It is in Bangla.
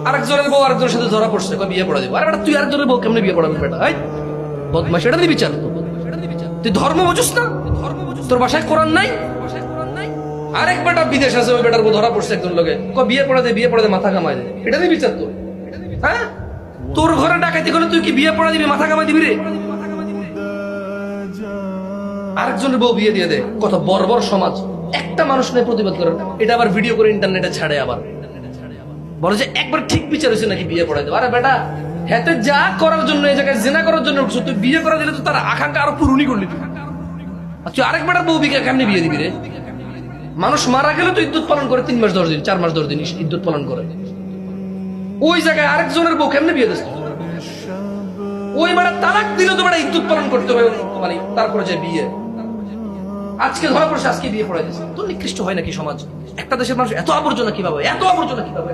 আরেকজনের বউ আরেকজনের সাথে ধরা পড়ছে, বিয়ে পড়া দিব। আরে বেটা তুই আরেকজনের বউ কেমনে বিয়ে পড়াবি বেটা? বদমাশ, এটা নিয়ে বিচার। তুই ধর্ম বুঝিস না? তোর বাসায় কোরআন নাই? আরেক বেটা বিদেশ আছে, ওই বেটার বউ ধরা পড়ছে একজন লোকে, বিয়ে পড়া দে মাথা কামাই দে। এটা নিয়ে বিচার তোর? হ্যাঁ, তোর ঘরে ডাকাতি করলে তুই কি বিয়ে পড়া দিবি, মাথা কামাই দিবি রে? আরেকজনের বউ বিয়ে দিয়ে দে। কত বর্বর সমাজ। একটা মানুষ নেই প্রতিবাদ করে, এটা আবার ভিডিও করে ইন্টারনেটে ছাড়ে, আবার বলে যে একবার ঠিক বিচার হয়েছে নাকি বিয়ে পড়াই দেবো। আরে বেটা, হেতে যা করার জন্য, এই জায়গায় জেনা করার জন্য উঠছো, তুই বিয়ে করা দিলে তো তার আকাঙ্ক্ষা আরো পূরণই করলি তুই। আর তুই আরেক বেটার বউ বিকে কেমনি বিয়ে দিবি রে? মানুষ মারা গেলে তো ইদ্যুৎ পালন করে 3 মাস 10 দিন, 4 মাস 10 দিন ইদ্যুৎ পালন করে। ওই জায়গায় আরেকজনের বউ কেমনে বিয়ে দিস? ওই বেটা তালাক দিলে তো বেটা ইদ্যুৎ পালন করতে হবে, মানে তারপরে যে বিয়ে। আজকে ধরা পড়ছে, আজকে বিয়ে পড়াই দিচ্ছে। তো নিকৃষ্ট হয় নাকি সমাজ? একটা দেশের মানুষ এত আবর্জনা কিভাবে, এত আবর্জনা কিভাবে?